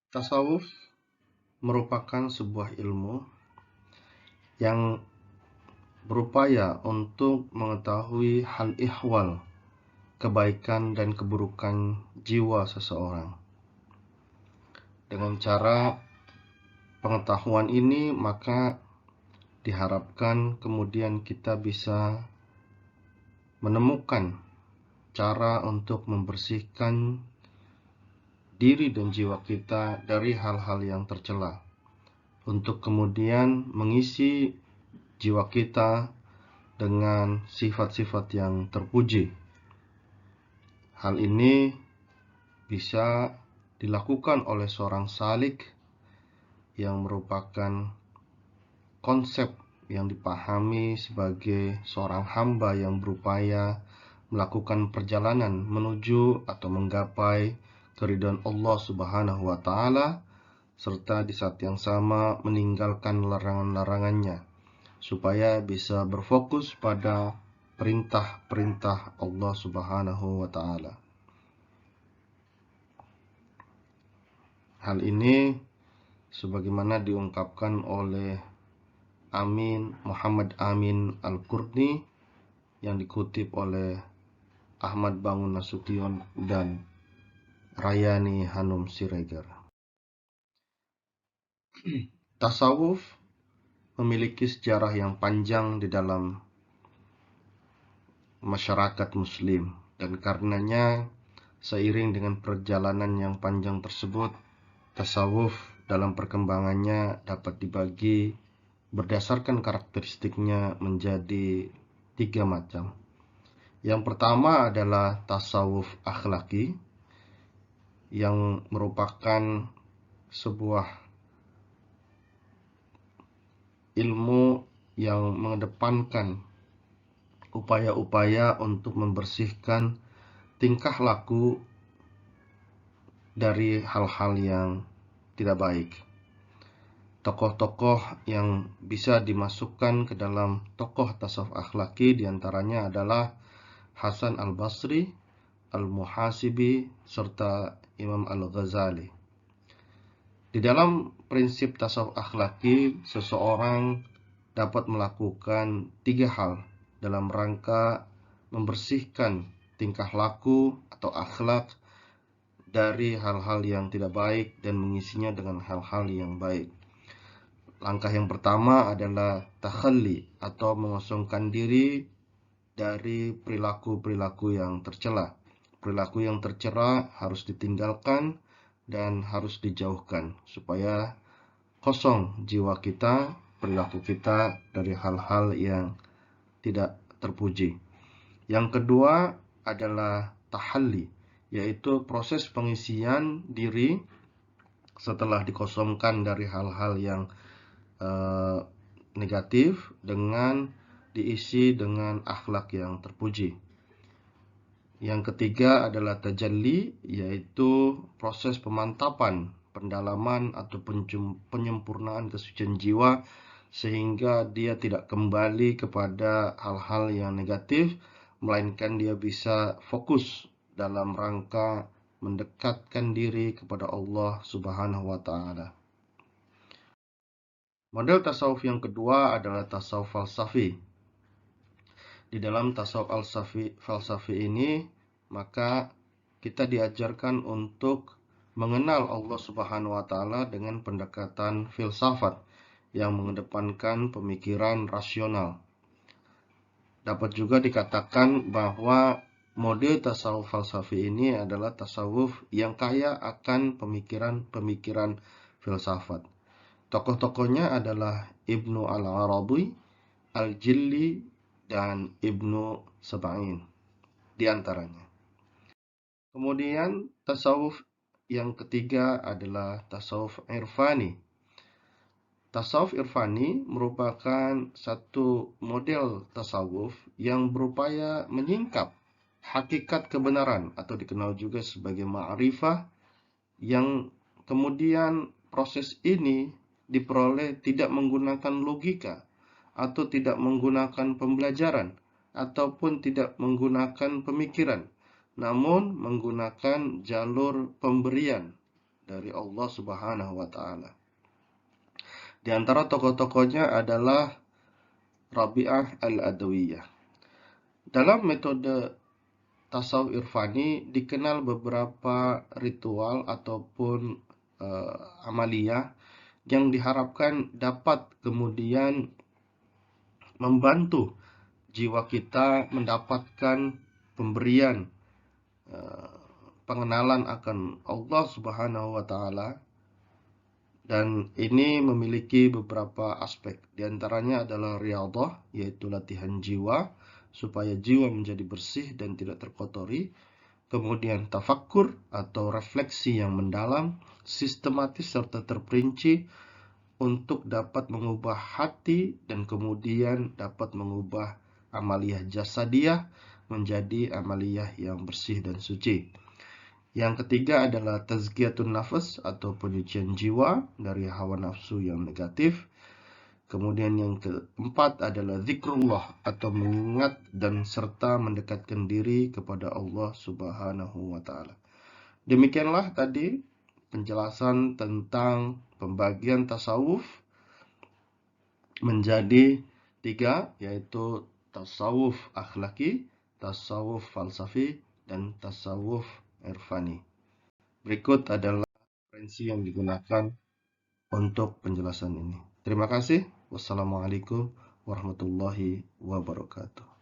Tasawuf merupakan sebuah ilmu yang berupaya untuk mengetahui hal ihwal, kebaikan dan keburukan jiwa seseorang. Dengan cara pengetahuan ini, maka diharapkan kemudian kita bisa menemukan cara untuk membersihkan diri dan jiwa kita dari hal-hal yang tercela, untuk kemudian mengisi jiwa kita dengan sifat-sifat yang terpuji. Hal ini bisa dilakukan oleh seorang salik yang merupakan konsep yang dipahami sebagai seorang hamba yang berupaya melakukan perjalanan menuju atau menggapai keridhaan Allah Subhanahu wa Ta'ala, serta di saat yang sama meninggalkan larangan-larangannya, supaya bisa berfokus pada perintah-perintah Allah Subhanahu wa Ta'ala. Hal ini sebagaimana diungkapkan oleh Muhammad Amin Al-Qurni yang dikutip oleh Ahmad Bangun Nasution dan Rayani Hanum Siregar. Tasawuf memiliki sejarah yang panjang di dalam masyarakat muslim, dan karenanya seiring dengan perjalanan yang panjang tersebut, tasawuf dalam perkembangannya dapat dibagi berdasarkan karakteristiknya menjadi 3 macam. Yang pertama adalah tasawuf akhlaki, yang merupakan sebuah ilmu yang mengedepankan upaya-upaya untuk membersihkan tingkah laku dari hal-hal yang tidak baik. Tokoh-tokoh yang bisa dimasukkan ke dalam tokoh tasawuf akhlaki diantaranya adalah Hasan Al-Basri, Al-Muhasibi, serta Imam Al-Ghazali. Di dalam prinsip tasawuf akhlaki, seseorang dapat melakukan 3 hal dalam rangka membersihkan tingkah laku atau akhlak dari hal-hal yang tidak baik dan mengisinya dengan hal-hal yang baik. Langkah yang pertama adalah takhalli atau mengosongkan diri dari perilaku-perilaku yang tercela. Perilaku yang tercela harus ditinggalkan dan harus dijauhkan supaya kosong jiwa kita, perilaku kita dari hal-hal yang tidak terpuji. Yang kedua adalah tahalli, yaitu proses pengisian diri setelah dikosongkan dari hal-hal yang negatif dengan diisi dengan akhlak yang terpuji. Yang ketiga adalah tajalli, yaitu proses pemantapan, pendalaman atau penyempurnaan kesucian jiwa sehingga dia tidak kembali kepada hal-hal yang negatif, melainkan dia bisa fokus dalam rangka mendekatkan diri kepada Allah Subhanahu wa Ta'ala. Model tasawuf yang kedua adalah tasawuf falsafi. Di dalam tasawuf falsafi ini, maka kita diajarkan untuk mengenal Allah Subhanahu wa Ta'ala dengan pendekatan filsafat yang mengedepankan pemikiran rasional. Dapat juga dikatakan bahwa model tasawuf falsafi ini adalah tasawuf yang kaya akan pemikiran-pemikiran filsafat. Tokoh-tokohnya adalah Ibnu Al-Arabi, Al-Jilli, dan Ibnu Sab'in di antaranya. Kemudian tasawuf yang ketiga adalah tasawuf irfani. Tasawuf irfani merupakan satu model tasawuf yang berupaya menyingkap hakikat kebenaran atau dikenal juga sebagai ma'rifah, yang kemudian proses ini diperoleh tidak menggunakan logika atau tidak menggunakan pembelajaran ataupun tidak menggunakan pemikiran, namun menggunakan jalur pemberian dari Allah Subhanahu wa taala. Di antara tokoh-tokohnya adalah Rabi'ah Al-Adawiyah. Dalam metode tasawuf irfani dikenal beberapa ritual ataupun amaliyah yang diharapkan dapat kemudian membantu jiwa kita mendapatkan pemberian pengenalan akan Allah Subhanahu wa taala, dan ini memiliki beberapa aspek. Di antaranya adalah riyadhah, yaitu latihan jiwa supaya jiwa menjadi bersih dan tidak terkotori. Kemudian tafakkur atau refleksi yang mendalam, sistematis serta terperinci untuk dapat mengubah hati dan kemudian dapat mengubah amaliyah jasadiyah menjadi amaliyah yang bersih dan suci. Yang ketiga adalah tazkiyatun nafas atau penyucian jiwa dari hawa nafsu yang negatif. Kemudian yang keempat adalah zikrullah atau mengingat dan serta mendekatkan diri kepada Allah Subhanahu wa taala. Demikianlah tadi penjelasan tentang pembagian tasawuf menjadi 3, yaitu tasawuf akhlaki, tasawuf falsafi, dan tasawuf irfani. Berikut adalah referensi yang digunakan untuk penjelasan ini. Terima kasih. Wassalamualaikum warahmatullahi wabarakatuh.